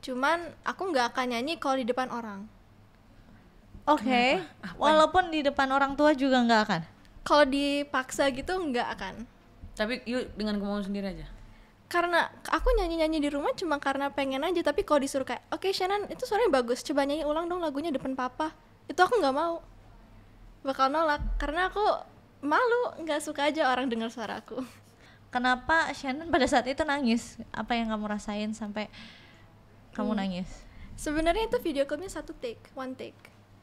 Cuman aku nggak akan nyanyi kalau di depan orang. Oke. Walaupun di depan orang tua juga nggak akan. Kalau dipaksa gitu nggak akan. Tapi yuk dengan kemauan sendiri aja. Karena aku nyanyi-nyanyi di rumah cuma karena pengen aja, tapi kalau disuruh kayak, oke Shannon itu suaranya bagus, coba nyanyi ulang dong lagunya depan papa, itu aku nggak mau, bakal nolak karena aku malu, nggak suka aja orang dengar suaraku. Kenapa Shannon pada saat itu nangis? Apa yang kamu rasain sampai kamu nangis? Sebenarnya itu video klipnya one take.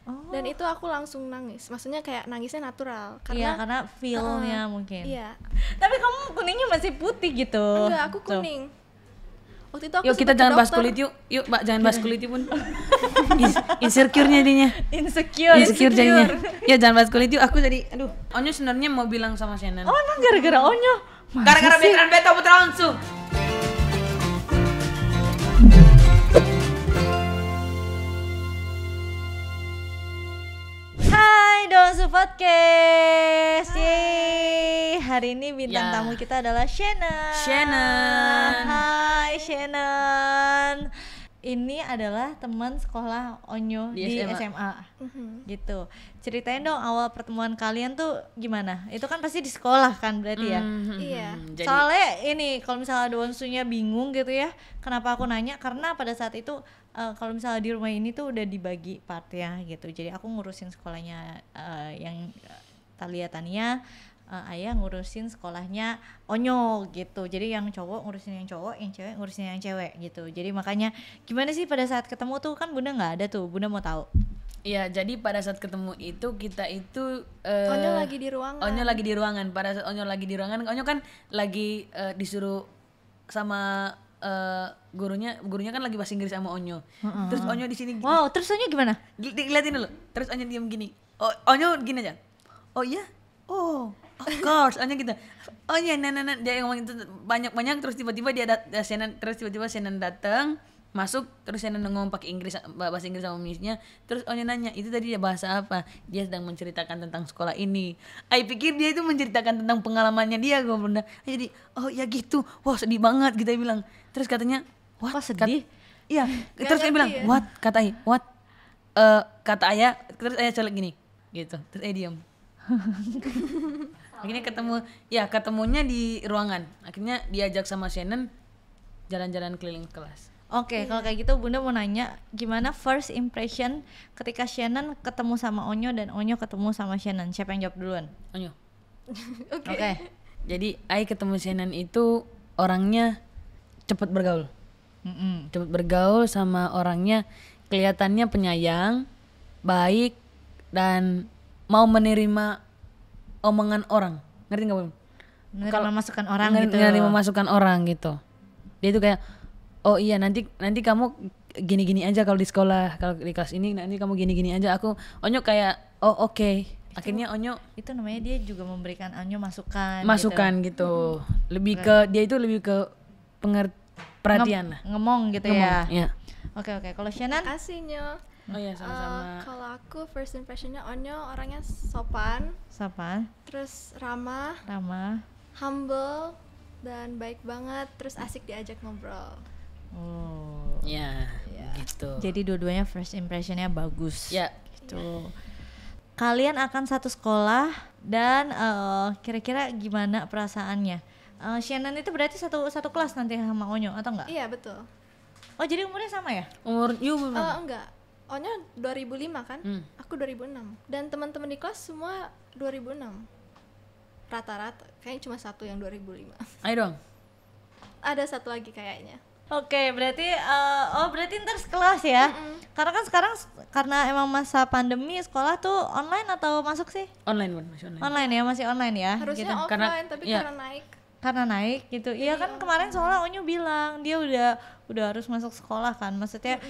Oh. Dan itu aku langsung nangis, maksudnya kayak nangisnya natural Iya, karena feel-nya mungkin. Iya. Tapi kamu kuningnya masih putih gitu. Enggak, aku kuning. Waktu itu aku Yuk kita sempet jangan ke bahas dokter. kulit yuk Mbak, jangan bahas kulit pun. Insecure-nya jadinya. Insecure jadinya. Ya jangan bahas kulit yuk, aku jadi aduh. Onyo sebenarnya mau bilang sama Shannon. Oh, emang gara-gara Onyo? Gara-gara veteran Beto Putra Onsu. Hai Donsu Podcast. Yeay. Hari ini bintang Ya. tamu kita adalah Shannon. Shannon. Hai Shannon. Ini adalah teman sekolah Onyo Di di SMA. SMA. Gitu. Ceritain dong awal pertemuan kalian tuh gimana? Itu kan pasti di sekolah kan berarti ya? Iya. Jadi Soalnya ini kalau misalnya Donsunya bingung gitu ya, kenapa aku nanya? Karena pada saat itu kalau misalnya di rumah ini tuh udah dibagi part ya gitu. Jadi aku ngurusin sekolahnya yang Talia Tania, ayah ngurusin sekolahnya Onyo gitu. Jadi yang cowok ngurusin yang cowok, yang cewek ngurusin yang cewek gitu. Jadi makanya gimana sih pada saat ketemu tuh kan Bunda nggak ada tuh, Bunda mau tahu. iya, jadi pada saat ketemu itu kita itu Onyo lagi di ruangan. Onyo lagi di ruangan. Pada saat Onyo lagi di ruangan, Onyo kan lagi disuruh sama gurunya kan lagi bahasa Inggris sama Onyo. Terus Onyo di sini Wow, terus Onyo gimana? dilihatin dulu. Terus Onyo diam gini. Oh, Onyo gini aja. Oh iya. Oh, of course. Onyo gitu. Oh iya, nah. Dia ngomong itu banyak terus tiba-tiba tiba-tiba Shannon datang, masuk, terus Shannon ngomong pakai bahasa Inggris sama Miss-nya. Terus Onyo nanya, "Itu tadi dia bahasa apa?" Dia sedang menceritakan tentang sekolah ini. I pikir dia itu menceritakan tentang pengalamannya dia, gue bunda. Jadi, oh ya gitu. Wah, sedih banget kita bilang. Terus katanya, "What?" Kok sedih? Iya, Gak terus dia ngerti bilang, ya? "What?" Kata Ayah, "What?" Kata Ayah, terus Ayah colek gini, gitu. Terus Ayah diam. Akhirnya ketemunya di ruangan. Akhirnya diajak sama Shannon jalan-jalan keliling kelas. Oke, kalau kayak gitu Bunda mau nanya gimana first impression ketika Shannon ketemu sama Onyo dan Onyo ketemu sama Shannon. Siapa yang jawab duluan? Onyo. Oke. Jadi Ayah ketemu Shannon itu orangnya cepat bergaul. Cepat bergaul sama orangnya, kelihatannya penyayang, baik, dan mau menerima omongan orang. Ngerti nggak, Bun? Menerima masukan orang gitu. Menerima masukan orang gitu. Dia itu kayak, oh iya nanti kamu gini-gini aja kalau di sekolah, kalau di kelas ini nanti kamu gini-gini aja. Onyo kayak, oh oke. Akhirnya Onyo Itu namanya dia juga memberikan Onyo masukan gitu. Lebih ke perhatian lah. Ngomong gitu ya. Iya. Oke, kalau Shannon Makasih Nyo. Oh iya, sama-sama. Kalau aku first impressionnya Onyo orangnya sopan, siapa? terus ramah, humble, dan baik banget, terus asik diajak ngobrol. Oh. Ya, gitu. Jadi dua-duanya first impressionnya bagus. Ya, Gitu. Kalian akan satu sekolah dan kira-kira gimana perasaannya? Shannon itu berarti satu kelas nanti sama Onyo atau enggak? Iya betul. Oh jadi umurnya sama ya? umur berapa? Enggak. Onyo 2005 kan? Aku 2006. Dan teman-teman di kelas semua 2006. Rata-rata. Kayaknya cuma satu yang 2005. Ayo dong. Ada satu lagi kayaknya. Oke, berarti berarti ntar sekelas ya? Karena kan sekarang karena emang masa pandemi sekolah tuh online atau masuk sih? Online, Bun, masih online. Online ya, masih online ya? Harusnya gitu. offline tapi iya. karena naik. Karena naik gitu. Iya kan kemarin soalnya Onyo bilang dia udah harus masuk sekolah kan. Maksudnya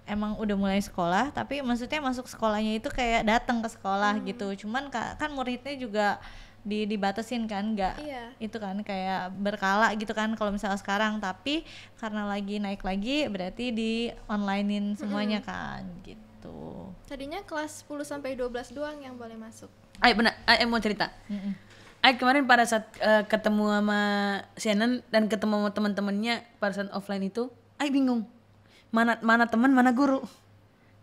emang udah mulai sekolah tapi maksudnya masuk sekolahnya itu kayak datang ke sekolah gitu. Cuman kan muridnya juga dibatasin kan, nggak Iya. itu kan kayak berkala gitu kan kalau misalnya sekarang, tapi karena lagi naik lagi berarti di onlinein semuanya kan gitu. Tadinya kelas 10 sampai 12 doang yang boleh masuk. Ayo benar, Ayo mau cerita. Ayo kemarin pada saat ketemu sama Shannon dan ketemu sama teman-temannya pada saat offline itu, Ai bingung. Mana teman, mana guru.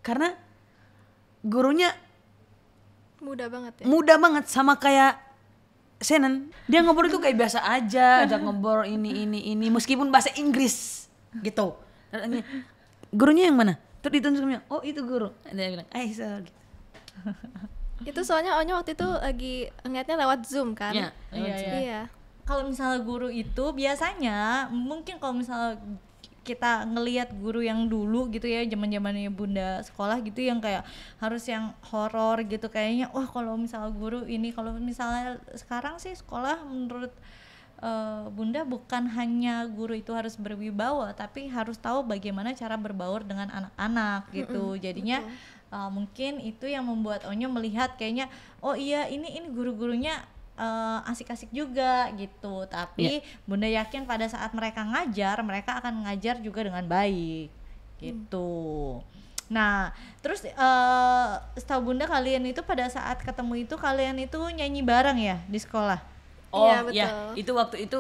Karena gurunya Mudah banget ya. mudah banget sama kayak Shannon. Dia ngobrol itu kayak biasa aja, ajak ngobrol ini meskipun bahasa Inggris gitu. Terus gurunya yang mana? Terus ditunjuknya, oh itu guru. Dia bilang, so gitu. Itu soalnya Onyo waktu itu lagi ngeliatnya lewat Zoom kan. Iya, Iya. Kalau misalnya guru itu biasanya mungkin kalau misalnya kita ngelihat guru yang dulu gitu ya, zaman-zamannya Bunda sekolah gitu yang kayak harus yang horor gitu kayaknya. Wah, kalau misalnya guru ini, kalau misalnya sekarang sih sekolah menurut Bunda bukan hanya guru itu harus berwibawa, tapi harus tahu bagaimana cara berbaur dengan anak-anak gitu. Jadinya mungkin itu yang membuat Onyo melihat kayaknya, oh iya ini guru-gurunya asik-asik juga gitu. Tapi Bunda yakin pada saat mereka ngajar, mereka akan ngajar juga dengan baik gitu. Nah, terus setahu Bunda kalian itu pada saat ketemu itu kalian itu nyanyi bareng ya di sekolah? Oh Iya, betul. ya, itu waktu itu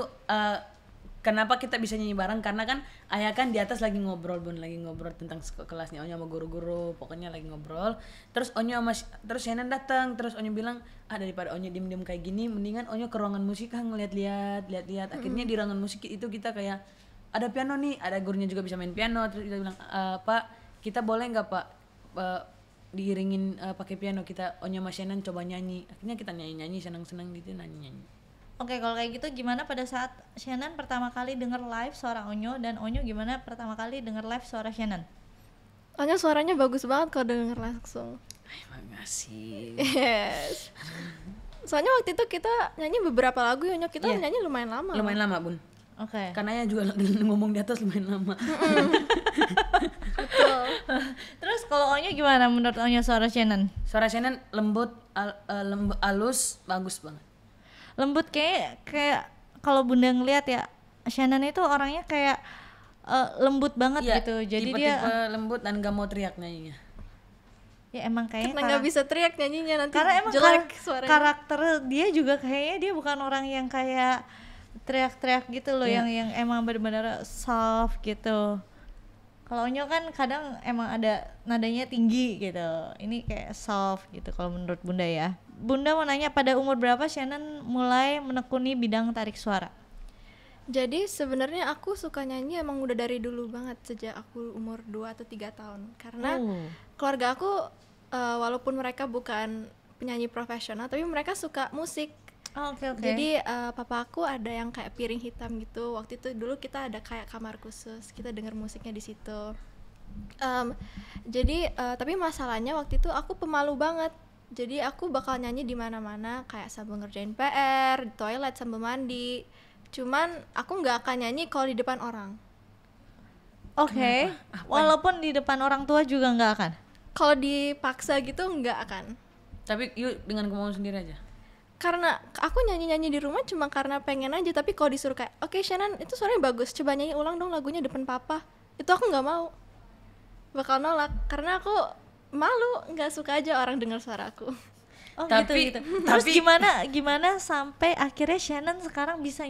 kenapa kita bisa nyanyi bareng, karena kan ayah kan di atas lagi ngobrol tentang kelasnya Onyo sama guru-guru, pokoknya lagi ngobrol. Terus Onyo terus Shannon datang, terus Onyo bilang, daripada Onyo diem-diem kayak gini, mendingan Onyo ke ruangan musik kan ngeliat-liat. Akhirnya di ruangan musik itu kita kayak ada piano nih, ada gurunya juga bisa main piano. Terus kita bilang, Pak, kita boleh nggak Pak diiringin pakai piano, kita Onyo sama Shannon coba nyanyi. Akhirnya kita nyanyi-nyanyi, senang-senang gitu nyanyi-nyanyi. Oke, kalau kayak gitu gimana pada saat Shannon pertama kali denger live suara Onyo, dan Onyo gimana pertama kali denger live suara Shannon? Onyo suaranya bagus banget kalau denger langsung. Makasih. Yes. Soalnya waktu itu kita nyanyi beberapa lagu, Onyo kita nyanyi lumayan lama. Lumayan lama, Bun. Oke. Karena ya juga ngomong di atas lumayan lama. Betul. Terus kalau Onyo gimana menurut Onyo suara Shannon? Suara Shannon lembut, halus, bagus banget. Lembut, kayak kalau Bunda ngeliat ya, Shannon itu orangnya kayak lembut banget gitu. Jadi tipe-tipe dia lembut dan gak mau teriak nyanyinya. ya emang kayaknya Karena nggak bisa teriak nyanyinya nanti karena emang jelek suaranya. karakter dia juga kayaknya dia bukan orang yang kayak teriak-teriak gitu loh, yang emang benar-benar soft gitu. Kalau Onyo kan kadang emang ada nadanya tinggi gitu, ini kayak soft gitu kalau menurut Bunda ya. Bunda mau nanya, pada umur berapa Shannon mulai menekuni bidang tarik suara? Jadi sebenarnya aku suka nyanyi emang udah dari dulu banget, sejak aku umur 2 atau 3 tahun. Karena keluarga aku walaupun mereka bukan penyanyi profesional, tapi mereka suka musik. Oke. Jadi papa aku ada yang kayak piring hitam gitu. Waktu itu dulu kita ada kayak kamar khusus, kita denger musiknya di situ. Jadi tapi masalahnya waktu itu aku pemalu banget. Jadi aku bakal nyanyi di mana-mana, kayak sambil ngerjain PR, di toilet sambil mandi. Cuman aku nggak akan nyanyi kalau di depan orang. Oke. Walaupun di depan orang tua juga nggak akan? Kalau dipaksa gitu nggak akan. Tapi yuk dengan kemauan sendiri aja. Karena aku nyanyi-nyanyi di rumah cuma karena pengen aja, tapi kalau disuruh kayak, oke Shannon itu suaranya bagus, coba nyanyi ulang dong lagunya depan papa, itu aku nggak mau, bakal nolak karena aku malu, nggak suka aja orang dengar suaraku. Oh Tapi- gitu. Terus gimana sampai akhirnya Shannon sekarang bisa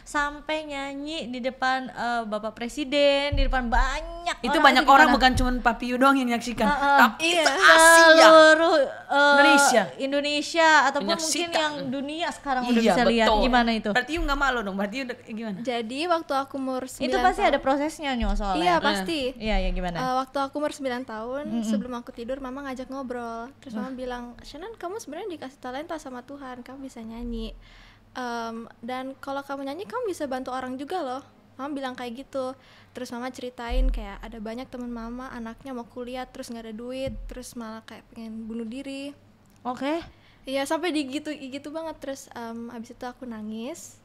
sampai nyanyi di depan Bapak Presiden, di depan banyak Itu orang, banyak itu orang, gimana? bukan cuma Papiu doang yang menyaksikan. Tapi iya. Asia. Seluruh Indonesia ataupun mungkin Menyaksikan. yang dunia sekarang udah Iya, bisa lihat. betul. Gimana itu? Berarti you gak malu dong, berarti you gimana? Jadi waktu aku umur 9 Itu pasti tahun, ada prosesnya Nyo soalnya. iya pasti. Iya, ya gimana? Waktu aku umur 9 tahun, sebelum aku tidur mama ngajak ngobrol. Terus mama bilang, Shannon kamu sebenarnya dikasih talenta sama Tuhan, kamu bisa nyanyi. Dan kalau kamu nyanyi kamu bisa bantu orang juga loh. Mama bilang kayak gitu. Terus mama ceritain kayak ada banyak teman mama anaknya mau kuliah terus nggak ada duit, terus malah kayak pengen bunuh diri. Oke. Iya sampai gitu banget. Terus abis itu aku nangis.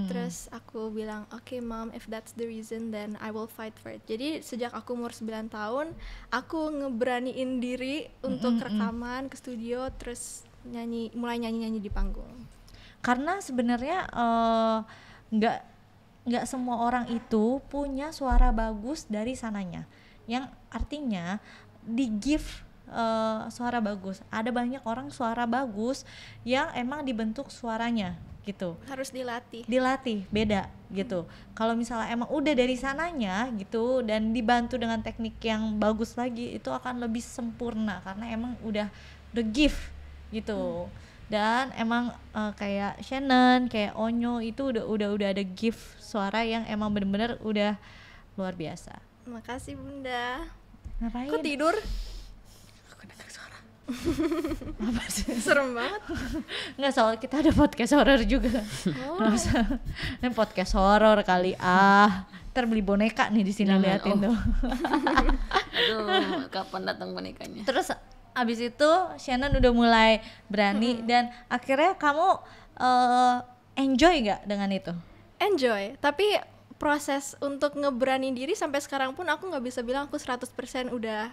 Terus aku bilang, okay mom, if that's the reason then I will fight for it. Jadi sejak aku umur 9 tahun aku ngeberaniin diri untuk rekaman ke studio, terus mulai nyanyi di panggung. Karena sebenarnya nggak semua orang itu punya suara bagus dari sananya, yang artinya di gift suara bagus. Ada banyak orang suara bagus yang emang dibentuk suaranya gitu. Harus Dilatih beda gitu. Kalau misalnya emang udah dari sananya gitu dan dibantu dengan teknik yang bagus lagi, itu akan lebih sempurna karena emang udah the gift gitu. Dan emang kayak Shannon, kayak Onyo itu udah ada gift suara yang emang bener-bener udah luar biasa. Makasih Bunda. Ngapain? Kok tidur? Aku dengar suara. Apa sih? Serem banget. Nggak, soal kita ada podcast horor juga. Nggak usah. Ini podcast horor kali. Ntar beli boneka nih di sini, Jangan, liatin tuh. Aduh, kapan datang bonekanya? Terus abis itu Shannon udah mulai berani dan akhirnya kamu enjoy nggak dengan itu? Enjoy, tapi proses untuk ngeberani diri sampai sekarang pun aku nggak bisa bilang aku 100% udah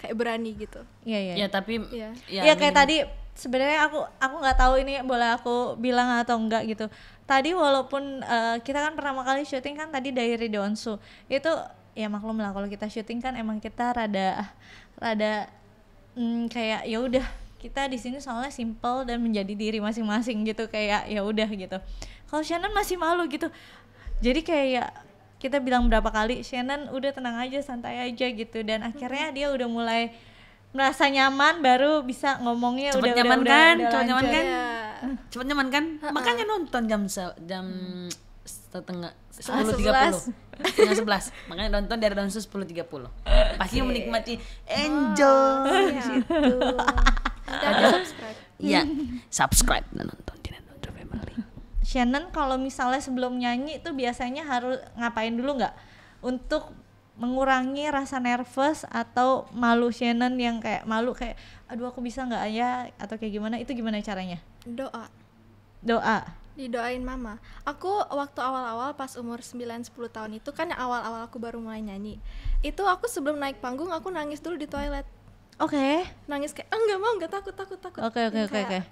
kayak berani gitu. Iya. Ya tapi Iya. Iya kayak tadi sebenarnya aku nggak tahu ini boleh aku bilang atau enggak gitu. Tadi walaupun kita kan pertama kali syuting kan tadi dari Donsu itu ya maklum lah kalau kita syuting kan emang kita rada kayak ya udah kita di sini soalnya simple dan menjadi diri masing-masing gitu, kayak ya udah gitu. Kalau Shannon masih malu gitu. Jadi kayak kita bilang berapa kali Shannon udah tenang aja, santai aja gitu, dan akhirnya dia udah mulai merasa nyaman baru bisa ngomongnya cepet udah nyaman udah kan, udah cepet nyaman lancar. kan, Iya. cepet nyaman kan, makanya nonton jam setengah 10.30 setengah 11, makanya nonton dari Donsu 10.30 pasti menikmati enjoy situ. Jangan subscribe. Iya, subscribe dan nonton di Nonton Family. Shannon kalau misalnya sebelum nyanyi itu biasanya harus ngapain dulu nggak untuk mengurangi rasa nervous atau malu Shannon yang kayak malu kayak aduh aku bisa nggak ya atau kayak gimana, itu gimana caranya? Doa. Didoain mama. Aku waktu awal-awal pas umur 9-10 tahun itu kan awal-awal aku baru mulai nyanyi. Itu aku sebelum naik panggung aku nangis dulu di toilet. Oke. Nangis kayak nggak mau, nggak takut. Oke. Kayak,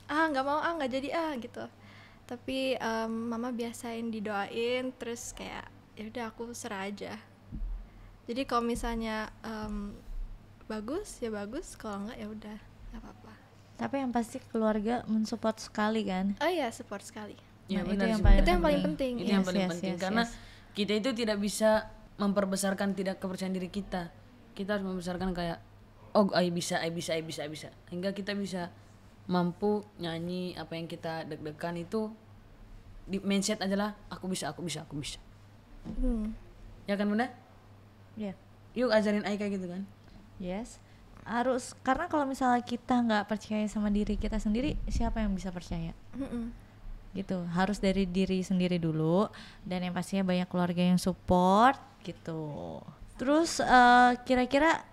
nggak mau, nggak jadi gitu. Tapi mama biasain didoain, terus kayak ya udah aku serah aja. Jadi kalau misalnya bagus ya bagus, kalau enggak ya udah nggak apa-apa. Tapi yang pasti keluarga mensupport sekali kan? Oh iya, support sekali. Ya, Nah, benar itu sih, Itu yang paling penting. Itu Iya. yang paling penting karena kita itu tidak bisa memperbesarkan tidak kepercayaan diri kita. Kita harus membesarkan kayak oh, I bisa. Hingga kita bisa mampu nyanyi apa yang kita deg-degan itu di mindset adalah aku bisa. Ya kan Bunda? Iya. Yuk ajarin Ai kayak gitu kan. Yes. Harus, karena kalau misalnya kita nggak percaya sama diri kita sendiri, siapa yang bisa percaya? Gitu, harus dari diri sendiri dulu, dan yang pastinya banyak keluarga yang support gitu. Terus kira-kira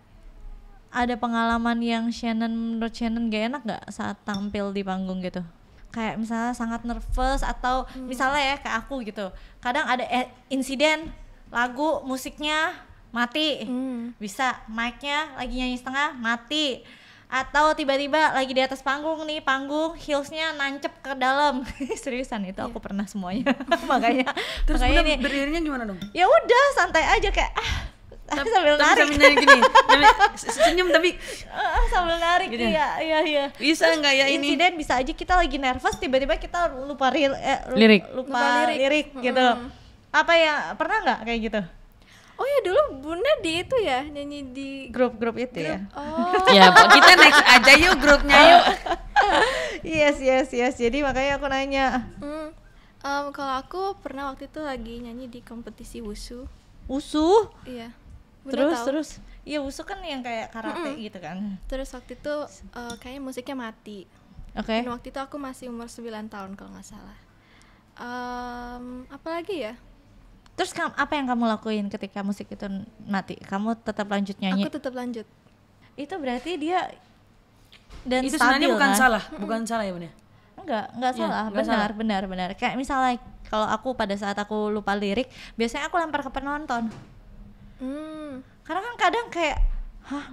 ada pengalaman yang menurut Shannon gak enak nggak saat tampil di panggung gitu? Kayak misalnya sangat nervous atau misalnya ya kayak aku gitu, kadang ada insiden lagu musiknya mati, bisa mic-nya lagi nyanyi setengah mati, atau tiba-tiba lagi di atas panggung heelsnya nancep ke dalam. Seriusan itu aku pernah semuanya. makanya Terus makanya Bunda ini berdirinya gimana dong? ya udah santai aja kayak sambil narik Sambil nari gini. Senyum tapi sambil narik Gitu. iya bisa nggak ya ini? insiden bisa aja kita lagi nervous tiba-tiba kita lupa Lirik. lupa lirik gitu. Apa ya, pernah nggak kayak gitu? Oh ya dulu Bunda di itu ya nyanyi di Grup itu ya. Oh. Ya, Pak, kita next aja yuk grupnya yuk. Yes. Jadi makanya aku nanya. Kalau aku pernah waktu itu lagi nyanyi di kompetisi wushu. Wushu? Iya. Bunda tahu? Terus. Iya, wushu kan yang kayak karate gitu kan. Terus waktu itu kayaknya musiknya mati. Oke. Dan waktu itu aku masih umur 9 tahun kalau nggak salah. Apa lagi ya? Terus apa yang kamu lakuin ketika musik itu mati? Kamu tetap lanjut nyanyi? Aku tetap lanjut. Itu berarti dia dan Itu stabil sebenarnya bukan kan? salah, bukan salah ya Bunda. Enggak Ya, salah, nggak benar. Kayak misalnya kalau aku pada saat aku lupa lirik, biasanya aku lempar ke penonton. Karena kan kadang kayak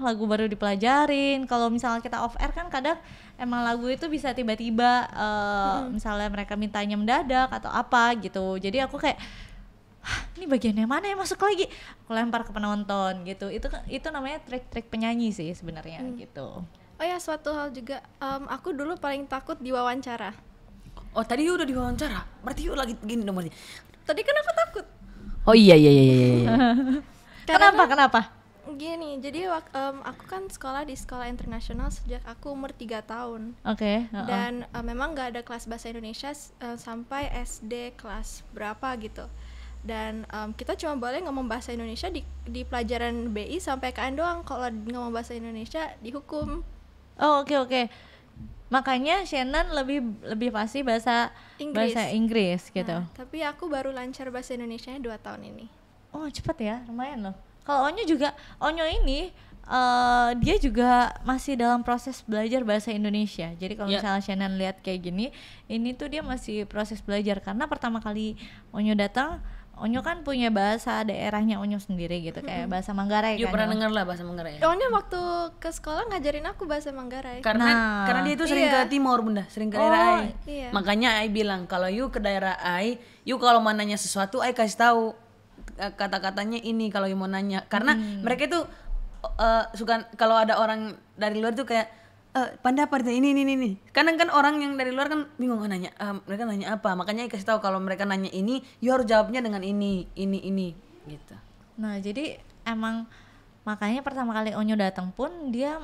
lagu baru dipelajarin. Kalau misalnya kita off air kan kadang emang lagu itu bisa tiba-tiba misalnya mereka mintanya mendadak atau apa gitu. Jadi aku kayak ini bagiannya mana yang masuk lagi, aku lempar ke penonton gitu. Itu namanya trik-trik penyanyi sih sebenarnya gitu. Oh ya, suatu hal juga, aku dulu paling takut diwawancara. Oh tadi you udah diwawancara, berarti you lagi gini dong berarti. Tadi kan aku takut. Oh iya. Kenapa? Gini, jadi aku kan sekolah di sekolah internasional sejak aku umur 3 tahun. Oke. Dan memang nggak ada kelas bahasa Indonesia sampai SD kelas berapa gitu. Dan kita cuma boleh ngomong bahasa Indonesia di pelajaran BI sampai KN doang. Kalau ngomong bahasa Indonesia dihukum. Oh oke. Makanya Shannon lebih pasti bahasa Inggris gitu. Nah, tapi aku baru lancar bahasa Indonesianya 2 tahun ini. Oh cepet ya, lumayan loh. Kalau Onyo ini dia juga masih dalam proses belajar bahasa Indonesia. Jadi kalau misalnya Shannon lihat kayak gini, ini tuh dia masih proses belajar karena pertama kali Onyo datang, Onyo kan punya bahasa daerahnya Onyo sendiri gitu, kayak bahasa Manggarai You kan. pernah dengar lah bahasa Manggarai? Soalnya waktu ke sekolah ngajarin aku bahasa Manggarai. Karena dia itu sering ke timur bunda, sering ke daerah Ai. Iya. Makanya Ai bilang kalau you ke daerah Ai, you kalau mau nanya sesuatu Ai kasih tahu kata-katanya ini kalau you mau nanya. Karena mereka itu suka kalau ada orang dari luar tuh kayak pendapat ini. Kadang kan orang yang dari luar kan bingung nanya, mereka nanya apa. Makanya Ai kasih tahu kalau mereka nanya ini, you harus jawabnya dengan ini gitu. Nah jadi emang makanya pertama kali Onyo datang pun dia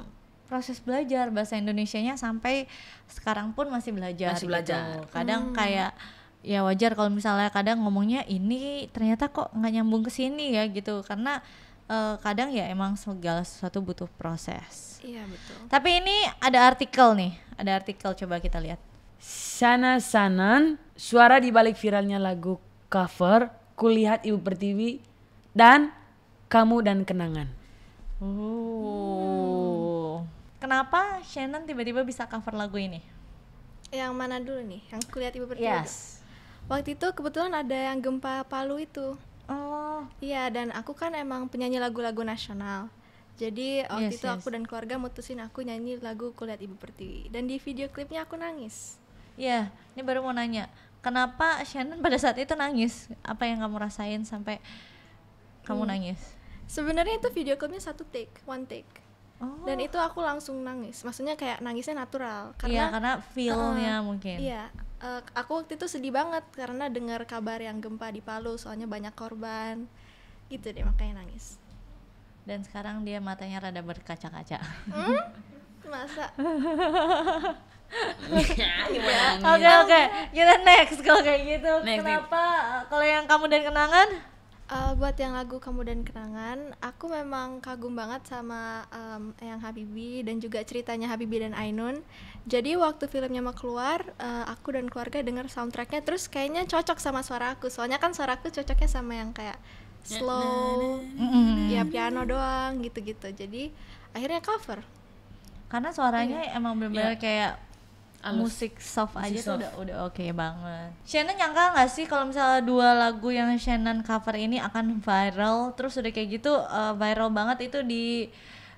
proses belajar bahasa Indonesianya sampai sekarang pun masih belajar. Gitu. Kadang kayak ya wajar kalau misalnya kadang ngomongnya ini ternyata kok nggak nyambung ke sini ya gitu, karena kadang ya emang segala sesuatu butuh proses. Iya betul. Tapi ini ada artikel coba kita lihat. Sana-sanan, suara di balik viralnya lagu cover Kulihat Ibu Pertiwi dan Kamu dan Kenangan. Kenapa Shannon tiba-tiba bisa cover lagu ini? Yang mana dulu nih? Yang Kulihat Ibu Pertiwi. Yes. Waktu itu kebetulan ada yang gempa Palu itu. Oh. Iya, dan aku kan emang penyanyi lagu-lagu nasional. Jadi waktu itu aku dan keluarga mutusin aku nyanyi lagu Kulihat Ibu Pertiwi. Dan di video klipnya aku nangis. Iya, ini baru mau nanya. Kenapa Shannon pada saat itu nangis? Apa yang kamu rasain sampai kamu nangis? Sebenarnya itu video klipnya one take. Oh. Dan itu aku langsung nangis. Maksudnya kayak nangisnya natural. Iya, karena feel-nya mungkin. Iya, aku waktu itu sedih banget karena dengar kabar yang gempa di Palu, soalnya banyak korban. Gitu deh, makanya nangis. Dan sekarang dia matanya rada berkaca-kaca. Masa? Oke, kita next kalau kayak gitu. Kenapa kalau yang Kamu dan Kenangan? Buat yang lagu Kamu dan Kenangan, aku memang kagum banget sama Eyang Habibie dan juga ceritanya Habibie dan Ainun. Jadi waktu filmnya mau keluar, aku dan keluarga denger soundtracknya, terus kayaknya cocok sama suara aku. Soalnya kan suara aku cocoknya sama yang kayak slow, ya piano doang gitu-gitu. Jadi akhirnya cover. Karena suaranya emang benar-benar kayak musik soft aja tuh udah oke banget. Shannon nyangka nggak sih kalau misalnya 2 lagu yang Shannon cover ini akan viral, terus udah kayak gitu viral banget itu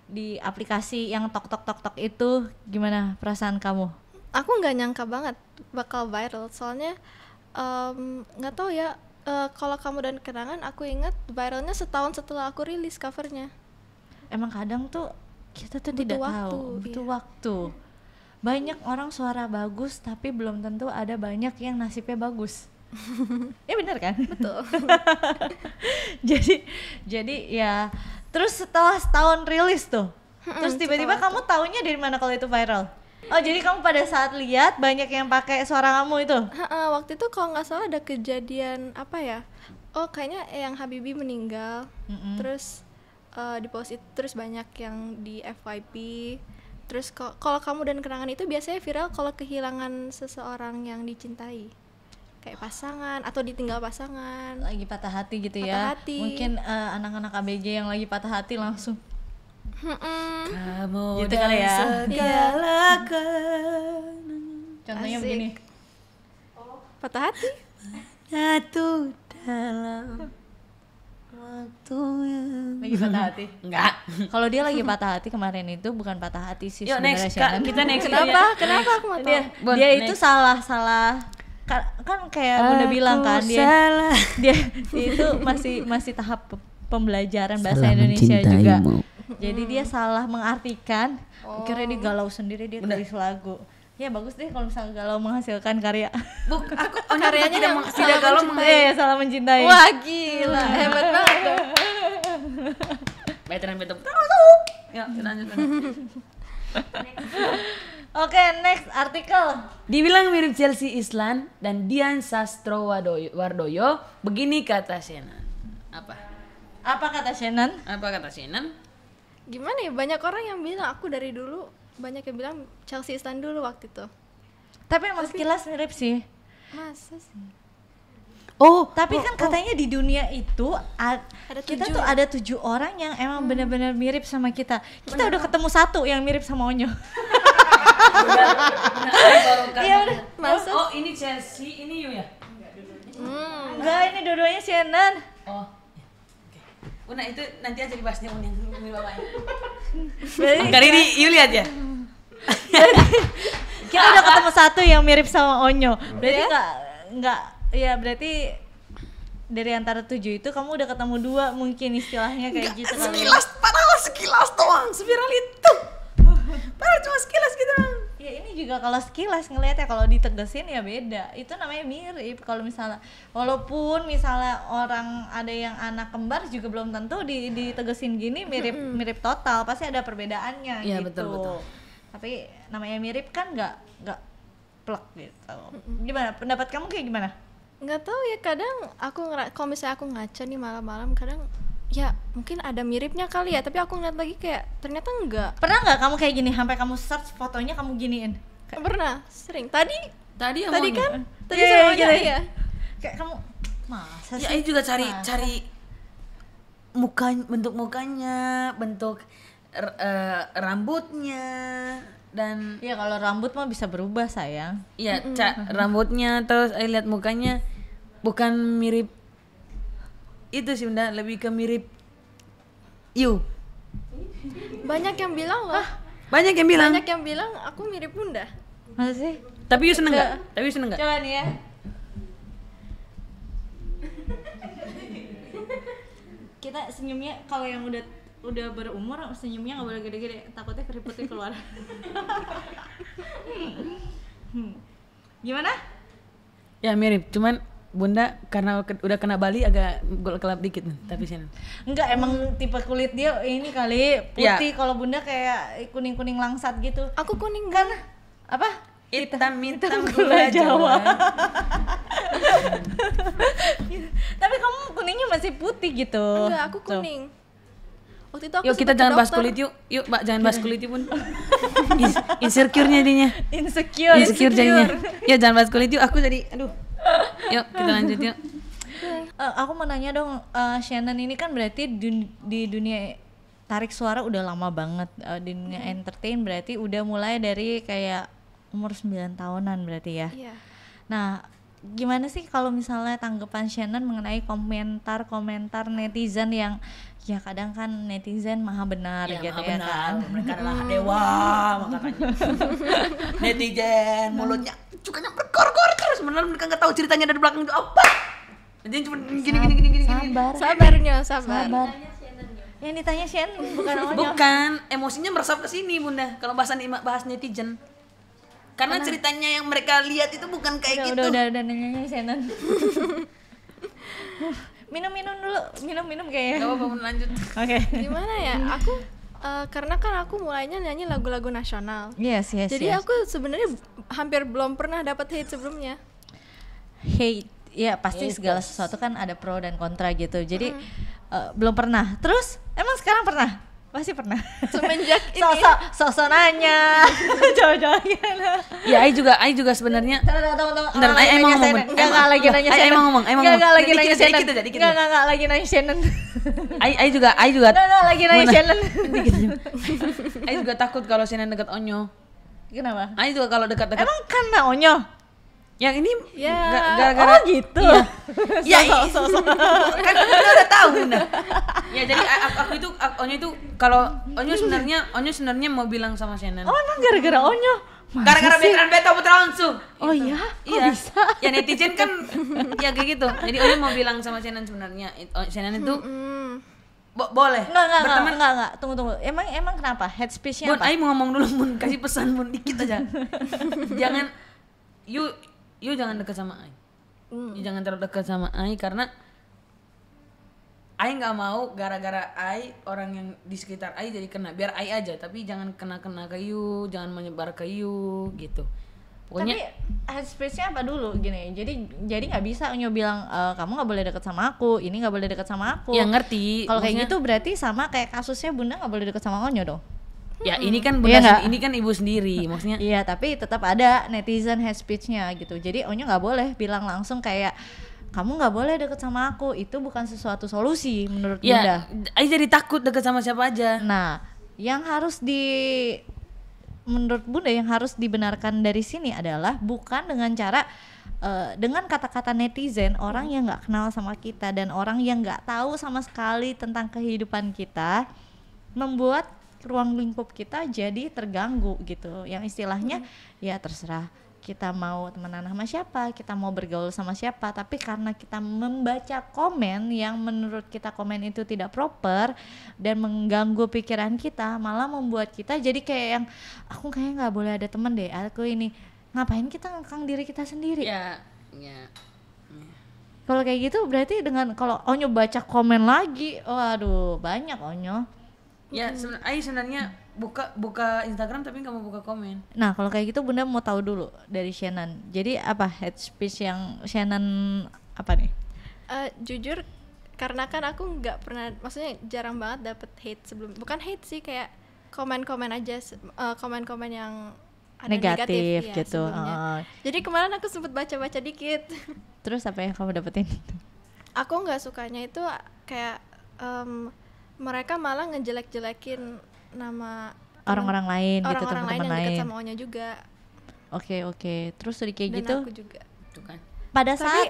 di aplikasi yang tok itu, gimana perasaan kamu? Aku nggak nyangka banget bakal viral, soalnya nggak tahu ya. Kalau Kamu dan Kenangan aku ingat viralnya setahun setelah aku rilis covernya. Emang kadang tuh kita tuh tidak tahu, butuh waktu. Banyak orang suara bagus tapi belum tentu ada banyak yang nasibnya bagus. Ya benar kan? Betul. jadi ya terus setelah setahun rilis tuh, terus tiba-tiba kamu taunya dari mana kalau itu viral? Oh jadi kamu pada saat lihat banyak yang pakai suara kamu itu? Waktu itu kalau nggak salah ada kejadian apa ya? Oh kayaknya Eyang Habibie meninggal. Terus di post itu terus banyak yang di FYP. Terus kalau Kamu dan Kenangan itu biasanya viral kalau kehilangan seseorang yang dicintai, kayak pasangan atau ditinggal pasangan, lagi patah hati gitu patah ya. hati. Mungkin anak-anak ABG yang lagi patah hati langsung Kamu gitu dan kali ya. segala Contohnya Asik. begini. Patah hati. Nyatu dalam waktu yang Lagi patah hati. enggak. Kalau dia lagi patah hati kemarin itu bukan patah hati sih Yuk sebenarnya next Shannon. kita next. Kenapa aku mau tahu? Dia itu salah kan kayak Bunda bilang kan dia itu masih tahap pembelajaran bahasa Indonesia juga. Jadi dia salah mengartikan. Akhirnya dia galau sendiri, dia tulis lagu. Ya bagus deh kalau misalnya galau menghasilkan karya. Aku Onya Karyanya tidak yang tidak salah kalau Iya, salah mencintai. Wah gila, hebat banget dong. veteran. Ya, lanjut. Oke, next artikel. Dibilang mirip Chelsea Islan dan Dian Sastrowardoyo, begini kata Shannon. Apa kata Shannon? Apa kata Shannon? Gimana ya, banyak orang yang bilang, aku dari dulu banyak yang bilang Chelsea Islan dulu waktu itu. Tapi emang sekilas mirip sih. Masa sih? Oh, Tapi kan katanya di dunia itu kita 7 tuh ada 7 orang yang emang benar-benar mirip sama kita. Kita udah ketemu satu yang mirip sama Onyo. Iya udah. Masa? Oh, ini Chelsea, ini Yu ya? Enggak, ini dua-duanya Shannon. Oh. Una itu nanti aja dibahasnya Una yang bapaknya. Berarti Kali ini Yu lihat ya? kita udah ketemu satu yang mirip sama Onyo. Berarti enggak ya berarti dari antara 7 itu kamu udah ketemu 2 mungkin istilahnya kayak gitu kali. Padahal sekilas doang, spiral itu. Padahal cuma sekilas gitu doang. Ya ini juga kalau sekilas ngelihatnya, kalau ditegesin ya beda. Itu namanya mirip. Kalau misalnya walaupun misalnya orang ada yang anak kembar juga belum tentu ditegesin gini mirip total, pasti ada perbedaannya Iya, gitu. betul. Tapi namanya mirip kan nggak plek gitu. Gimana pendapat kamu kayak gimana? Nggak tahu ya, kadang aku kalau misalnya aku ngaca nih malam-malam, kadang ya mungkin ada miripnya kali ya, tapi aku ngeliat lagi kayak ternyata enggak. Pernah nggak kamu kayak gini sampai kamu search fotonya kamu giniin? Pernah, sering. Tadi Yang kan? maunya. Tadi Iya, sama iya, Onya, iya. ya. Kayak kamu masa Ya, sih? Ayu juga cari bentuk mukanya, bentuk rambutnya dan Ya kalau rambut mah bisa berubah sayang. ya rambutnya, terus Ayu lihat mukanya bukan mirip itu sih Bunda, lebih ke mirip Yu. Banyak yang bilang loh. Banyak yang bilang. Banyak yang bilang aku mirip Bunda. Masa sih? Tapi Yu seneng nggak? Tapi Yu seneng nggak? Coba nih ya. Kita senyumnya kalau yang udah berumur senyumnya nggak boleh gede-gede, takutnya keriputnya keluar. Gimana? Ya mirip, cuman Bunda karena udah kena Bali agak gelap dikit nih, tapi Shannon. Enggak, emang tipe kulit dia ini kali putih. Kalau Bunda kayak kuning-kuning langsat gitu. Aku kuning Kan apa? Hitam gula Jawa. Tapi kamu kuningnya masih putih gitu. Enggak, aku kuning. Waktu itu aku Yuk kita sempet ke jangan bahas dokter. kulit yuk. Yuk Mbak, jangan bahas kulit yuk Bun. Insecure-nya jadinya. Insecure jadinya. Ya jangan bahas kulit yuk, aku jadi aduh. Yuk kita lanjut yuk. Aku mau nanya dong, Shannon ini kan berarti di dunia tarik suara udah lama banget, di dunia entertain berarti udah mulai dari kayak umur 9 tahunan berarti ya. Iya. Nah, gimana sih kalau misalnya tanggapan Shannon mengenai komentar netizen yang ya kadang kan netizen maha benar gitu ya kan. Mereka adalah dewa makanya. Netizen mulutnya cukanya berkor-kor terus, beneran mereka nggak tahu ceritanya dari belakang itu apa. Netizen cuma gini. Sabar. Yang ditanya Shannon bukan Onyo. Bukan, emosinya meresap ke sini Bunda kalau bahas netizen. Karena ceritanya yang mereka lihat itu bukan kayak gitu. Udah nanya Shannon. minum dulu, minum kayaknya. Gak apa-apa, Bun, lanjut. Oke. Gimana ya? Aku karena kan aku mulainya nyanyi lagu-lagu nasional. Yes. Jadi aku sebenarnya hampir belum pernah dapat hate sebelumnya. Hate, ya pasti segala sesuatu kan ada pro dan kontra gitu. Jadi belum pernah. Terus emang sekarang pernah? Pasti pernah. Semenjak ini. Sosok nanya. Cowok-cowoknya. Ya, Ai juga sebenarnya. Tunggu. Bentar, Ai mau ngomong. Enggak lagi nanya Shannon. Ai mau ngomong. Enggak lagi nanya Shannon. Dikit. Enggak lagi nanya Shannon. Ai juga. Enggak lagi nanya Shannon. Ai juga takut kalau Shannon dekat Onyo. Kenapa? Ai juga kalau dekat-dekat. Emang karena Onyo? Yang ini Ya. gara-gara gitu. Iya. Kan udah tahu nah. Ya jadi Onyo itu kalau Onyo sebenarnya mau bilang sama Shannon. Oh emang gara-gara Onyo? Gara-gara veteran beta putra langsung. Oh iya? Kok Iya. bisa? Ya netizen kan ya kayak gitu. Jadi Onyo mau bilang sama Shannon sebenarnya. Shannon itu boleh. Enggak. Tunggu. Emang kenapa? Head speech-nya Bun, apa? Ai mau ngomong dulu, Bun. Kasih pesan, Bun, dikit aja. Jangan, you jangan dekat sama Ai. You jangan terlalu dekat sama Ai karena Ai nggak mau gara-gara Ai orang yang di sekitar Ai jadi kena. Biar Ai aja, tapi jangan kena ke you, jangan menyebar ke you gitu. Pokoknya Tapi head speech-nya apa dulu gini. Jadi nggak bisa Onyo bilang kamu nggak boleh deket sama aku, ini nggak boleh deket sama aku. ya ngerti. Kalau kayak Maksudnya, gitu berarti sama kayak kasusnya Bunda nggak boleh deket sama Onyo dong. ya ini kan Iya nggak? ini kan ibu sendiri, maksudnya. Iya, tapi tetap ada netizen head speech-nya gitu. Jadi Onyo nggak boleh bilang langsung kayak kamu nggak boleh deket sama aku, itu bukan sesuatu solusi menurut Bunda. Ya, Ai jadi takut deket sama siapa aja. Nah, yang harus menurut Bunda yang harus dibenarkan dari sini adalah bukan dengan cara dengan kata-kata netizen, orang yang nggak kenal sama kita dan orang yang nggak tahu sama sekali tentang kehidupan kita membuat ruang lingkup kita jadi terganggu gitu. Yang istilahnya ya terserah kita mau temenan sama siapa, kita mau bergaul sama siapa, tapi karena kita membaca komen yang menurut kita komen itu tidak proper dan mengganggu pikiran kita, malah membuat kita jadi kayak yang aku kayaknya nggak boleh ada temen deh, aku ini ngapain kita ngekang diri kita sendiri. Ya. Kalau kayak gitu berarti dengan kalau Onyo baca komen lagi, waduh banyak Onyo. Ya, Ai sebenarnya buka Instagram tapi nggak mau buka komen. Nah kalau kayak gitu Bunda mau tahu dulu dari Shannon. Jadi apa head speech yang Shannon apa nih? Jujur karena kan aku nggak pernah, maksudnya jarang banget dapet hate sebelum, bukan hate sih, kayak komen-komen aja, komen-komen yang ada Negatif ya, gitu. sebelumnya. Jadi kemarin aku sempet baca-baca dikit. Terus apa yang kamu dapetin? Aku nggak sukanya itu kayak mereka malah ngejelek-jelekin nama Orang-orang lain gitu, orang-orang lain teman-teman yang dekat lain. sama Onya juga. Oke. Terus udah kayak Dan gitu aku juga. Itu kan. pada Tapi saat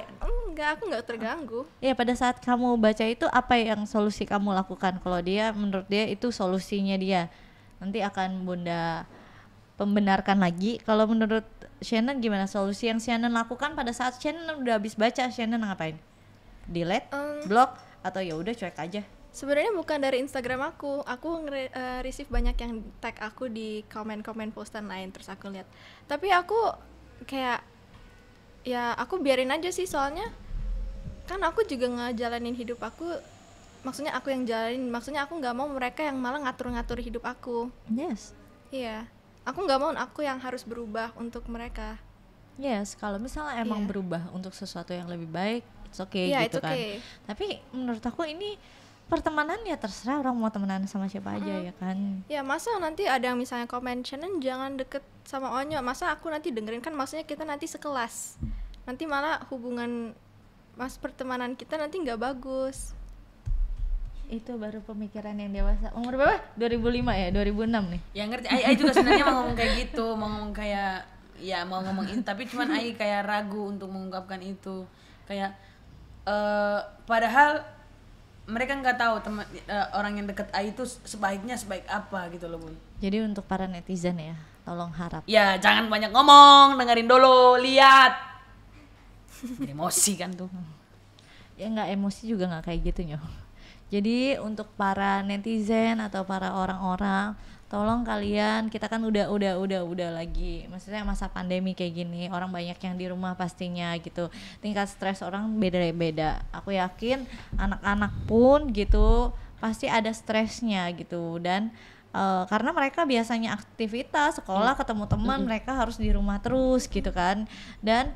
aku nggak terganggu. ya pada saat kamu baca itu apa yang solusi kamu lakukan? Kalau dia menurut dia itu solusinya dia, nanti akan Bunda pembenarkan lagi. Kalau menurut Shannon gimana solusi yang Shannon lakukan pada saat Shannon udah habis baca? Shannon ngapain? Delete, block, atau ya udah cuek aja? Sebenarnya bukan dari Instagram aku receive banyak yang tag aku di komen-komen postan lain, terus aku lihat. Tapi aku kayak ya aku biarin aja sih, soalnya kan aku juga ngejalanin hidup aku, maksudnya aku yang jalanin, maksudnya aku nggak mau mereka yang malah ngatur-ngatur hidup aku. Yes. Iya, aku nggak mau aku yang harus berubah untuk mereka. Yes, kalau misalnya emang Iya. berubah untuk sesuatu yang lebih baik, it's okay Iya, gitu it's kan. okay. Tapi menurut aku ini pertemanan ya terserah orang mau temenan sama siapa aja ya kan. Ya masa nanti ada yang misalnya komen Shannon jangan deket sama Onyo, masa aku nanti dengerin, kan maksudnya kita nanti sekelas, nanti malah hubungan pertemanan kita nanti nggak bagus. Itu baru pemikiran yang dewasa. Umur berapa? 2005 ya? 2006 nih. Ya ngerti, Ai juga sebenarnya mau ngomong kayak gitu, mau ngomong kayak ya mau ngomong itu, tapi cuman Ai kayak ragu untuk mengungkapkan itu. Kayak padahal mereka nggak tahu orang yang deket Ai itu sebaiknya sebaik apa gitu loh, Bun. Jadi untuk para netizen ya, tolong harap. Ya jangan banyak ngomong, dengerin dulu, lihat. Jadi emosi kan tuh. Ya nggak emosi juga nggak kayak gitu nyoh. Jadi untuk para netizen atau para orang-orang, tolong kalian, kita kan udah lagi, maksudnya masa pandemi kayak gini, orang banyak yang di rumah pastinya gitu, tingkat stres orang beda-beda. Aku yakin anak-anak pun gitu pasti ada stresnya gitu, dan karena mereka biasanya aktivitas sekolah, ketemu teman, mereka harus di rumah terus gitu kan. Dan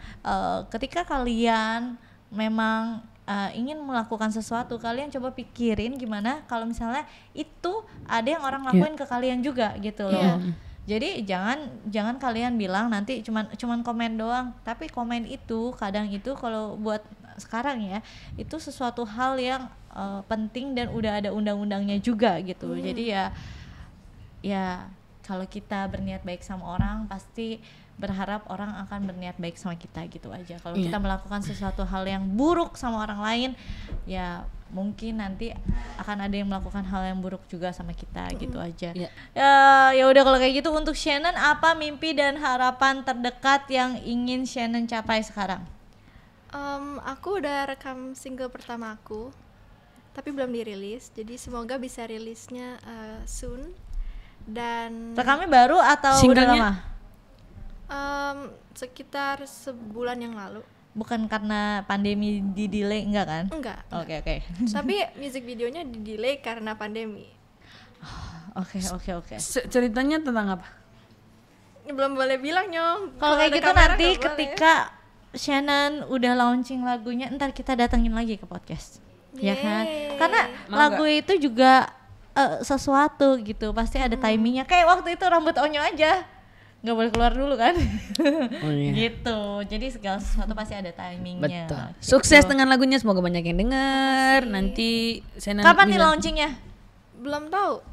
ketika kalian memang ingin melakukan sesuatu, kalian coba pikirin gimana kalau misalnya itu ada yang orang lakuin ke kalian juga gitu loh. Jadi jangan kalian bilang nanti cuman komen doang, tapi komen itu kadang itu kalau buat sekarang ya itu sesuatu hal yang penting dan udah ada undang-undangnya juga gitu. Jadi ya kalau kita berniat baik sama orang, pasti berharap orang akan berniat baik sama kita gitu aja. Kalau kita melakukan sesuatu hal yang buruk sama orang lain, ya mungkin nanti akan ada yang melakukan hal yang buruk juga sama kita gitu aja. Ya udah kalau kayak gitu, untuk Shannon apa mimpi dan harapan terdekat yang ingin Shannon capai sekarang? Aku udah rekam single pertama aku. tapi belum dirilis. Jadi semoga bisa rilisnya soon. Dan Rekamnya baru atau udah Singlenya? lama? sekitar sebulan yang lalu. Bukan karena pandemi di delay enggak kan? Enggak. Oke. Tapi music videonya di delay karena pandemi. Oke. Ceritanya tentang apa? Belum boleh bilang Nyong. Kalau kayak ada gitu kamera nanti nggak boleh. ketika Shannon udah launching lagunya, ntar kita datengin lagi ke podcast. Ya kan? Yeay. Karena Mau lagu itu juga sesuatu gitu, pasti ada timingnya. Kayak waktu itu rambut Onyo aja nggak boleh keluar dulu kan. Oh iya. Gitu. Jadi segala sesuatu pasti ada timingnya. Betul. Gitu. Sukses dengan lagunya, semoga banyak yang dengar. Nanti saya Kapan nih launchingnya? Belum tahu.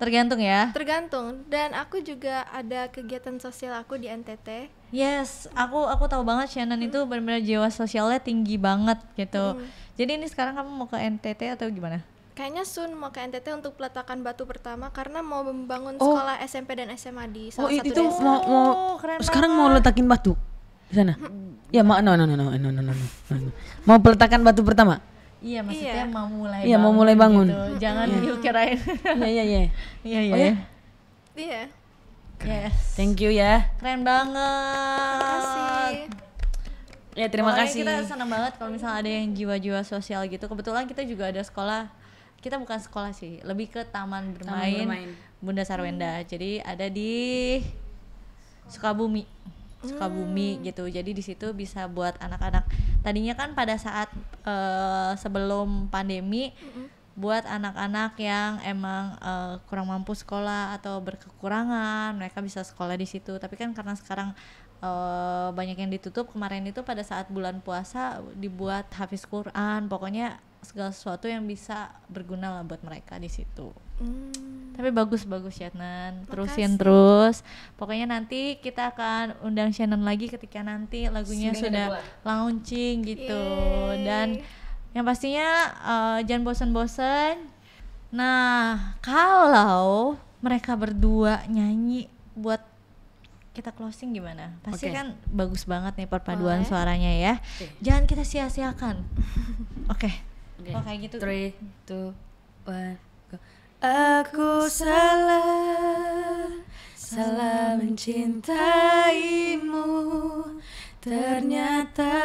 Tergantung ya. Tergantung. Dan aku juga ada kegiatan sosial aku di NTT. Yes, aku tahu banget Shannon itu benar-benar jiwa sosialnya tinggi banget gitu. Jadi ini sekarang kamu mau ke NTT atau gimana? Kayaknya soon mau ke NTT untuk peletakan batu pertama karena mau membangun Oh. sekolah SMP dan SMA di Oh salah satu itu desa. mau keren sekarang mau letakin batu di sana. Ya no. Mau peletakan batu pertama. Iya, maksudnya Iya. mau mulai Iya, mau mulai bangun. gitu. Jangan you kirain. Iya. Iya. Oh ya? Iya. Yes. Thank you ya. Keren banget. Makasih. Ya terima Pokoknya kasih. Kita senang banget kalau misalnya ada yang jiwa-jiwa sosial gitu. Kebetulan kita juga ada sekolah. Kita bukan sekolah sih, lebih ke taman bermain, bermain. Bunda Sarwenda. Jadi ada di Sukabumi. Gitu. Jadi di situ bisa buat anak-anak. Tadinya kan pada saat sebelum pandemi buat anak-anak yang emang kurang mampu sekolah atau berkekurangan, mereka bisa sekolah di situ. Tapi kan karena sekarang banyak yang ditutup, kemarin itu pada saat bulan puasa dibuat hafiz Quran, pokoknya segala sesuatu yang bisa berguna lah buat mereka di situ. Tapi bagus Shannon, terusin terus. Pokoknya nanti kita akan undang Shannon lagi ketika nanti lagunya sudah launching gitu. Dan yang pastinya jangan bosan-bosan. Nah, kalau mereka berdua nyanyi buat kita closing gimana? Pasti Oke. kan bagus banget nih perpaduan Boleh. suaranya ya. Oke. Jangan kita sia-siakan. Oke. Oh kayak gitu. 3, 2, 1, go. Aku salah mencintaimu. Ternyata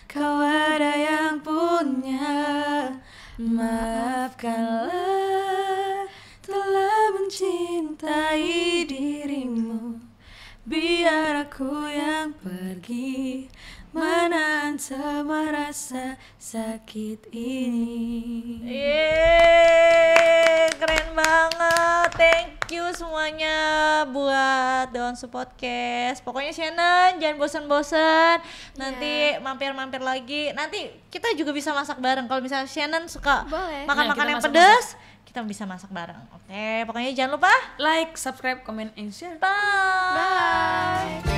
kau ada yang punya. Maafkanlah telah mencintai dirimu. Biar aku yang pergi menahan semua rasa sakit ini. Yeay, keren banget. Thank you semuanya buat Daunsu Podcast. Pokoknya Shannon jangan bosan-bosan. Nanti mampir-mampir lagi. Nanti kita juga bisa masak bareng. Kalau misalnya Shannon suka Boleh. makan-makan Ya, kita yang masak-masak. pedas, kita bisa masak bareng. Oke, pokoknya jangan lupa. Like, subscribe, comment, and share. Bye. Bye.